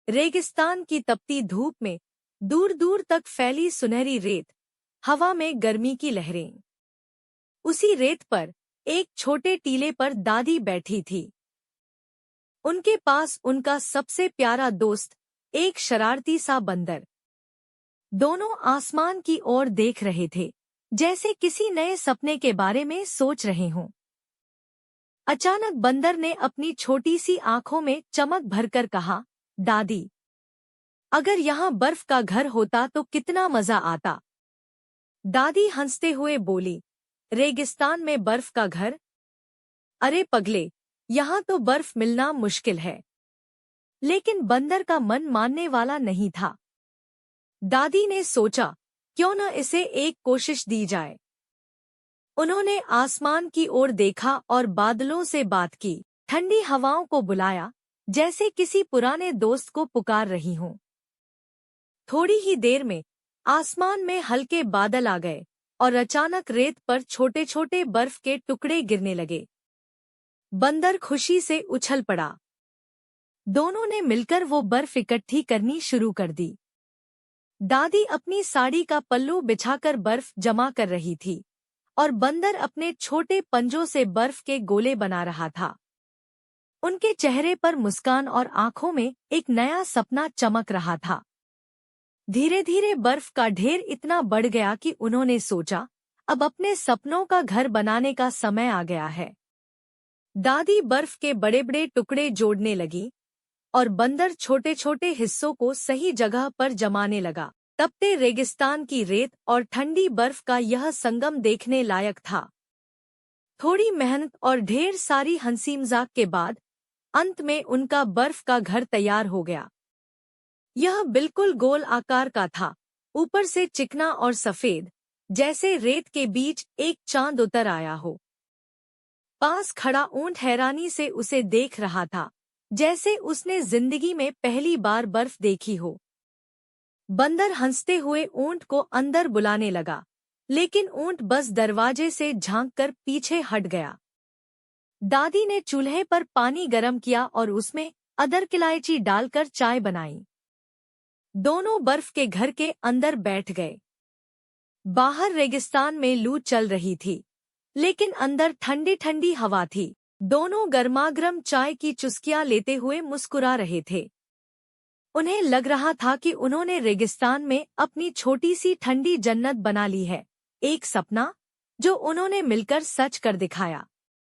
रेगिस्तान की तपती धूप में दूर दूर तक फैली सुनहरी रेत, हवा में गर्मी की लहरें। उसी रेत पर एक छोटे टीले पर दादी बैठी थी। उनके पास उनका सबसे प्यारा दोस्त, एक शरारती सा बंदर। दोनों आसमान की ओर देख रहे थे, जैसे किसी नए सपने के बारे में सोच रहे हों। अचानक बंदर ने अपनी छोटी सी आंखों में चमक भरकर कहा, दादी, अगर यहाँ बर्फ का घर होता तो कितना मजा आता। दादी हंसते हुए बोली, रेगिस्तान में बर्फ का घर? अरे पगले, यहाँ तो बर्फ मिलना मुश्किल है। लेकिन बंदर का मन मानने वाला नहीं था। दादी ने सोचा, क्यों न इसे एक कोशिश दी जाए। उन्होंने आसमान की ओर देखा और बादलों से बात की, ठंडी हवाओं को बुलाया, जैसे किसी पुराने दोस्त को पुकार रही हूं। थोड़ी ही देर में आसमान में हल्के बादल आ गए और अचानक रेत पर छोटे छोटे बर्फ के टुकड़े गिरने लगे। बंदर खुशी से उछल पड़ा। दोनों ने मिलकर वो बर्फ इकट्ठी करनी शुरू कर दी। दादी अपनी साड़ी का पल्लू बिछाकर बर्फ जमा कर रही थी और बंदर अपने छोटे पंजों से बर्फ के गोले बना रहा था। उनके चेहरे पर मुस्कान और आंखों में एक नया सपना चमक रहा था। धीरे धीरे बर्फ का ढेर इतना बढ़ गया कि उन्होंने सोचा, अब अपने सपनों का घर बनाने का समय आ गया है। दादी बर्फ के बड़े बड़े टुकड़े जोड़ने लगी और बंदर छोटे छोटे हिस्सों को सही जगह पर जमाने लगा। तपते रेगिस्तान की रेत और ठंडी बर्फ का यह संगम देखने लायक था। थोड़ी मेहनत और ढेर सारी हंसी मजाक के बाद अंत में उनका बर्फ का घर तैयार हो गया। यह बिल्कुल गोल आकार का था, ऊपर से चिकना और सफेद, जैसे रेत के बीच एक चांद उतर आया हो। पास खड़ा ऊंट हैरानी से उसे देख रहा था, जैसे उसने जिंदगी में पहली बार बर्फ देखी हो। बंदर हंसते हुए ऊंट को अंदर बुलाने लगा, लेकिन ऊंट बस दरवाजे से झांककर पीछे हट गया। दादी ने चूल्हे पर पानी गर्म किया और उसमें अदरक इलायची डालकर चाय बनाई। दोनों बर्फ के घर के अंदर बैठ गए। बाहर रेगिस्तान में लू चल रही थी, लेकिन अंदर ठंडी ठंडी हवा थी। दोनों गर्मागर्म चाय की चुस्कियां लेते हुए मुस्कुरा रहे थे। उन्हें लग रहा था कि उन्होंने रेगिस्तान में अपनी छोटी सी ठंडी जन्नत बना ली है, एक सपना जो उन्होंने मिलकर सच कर दिखाया।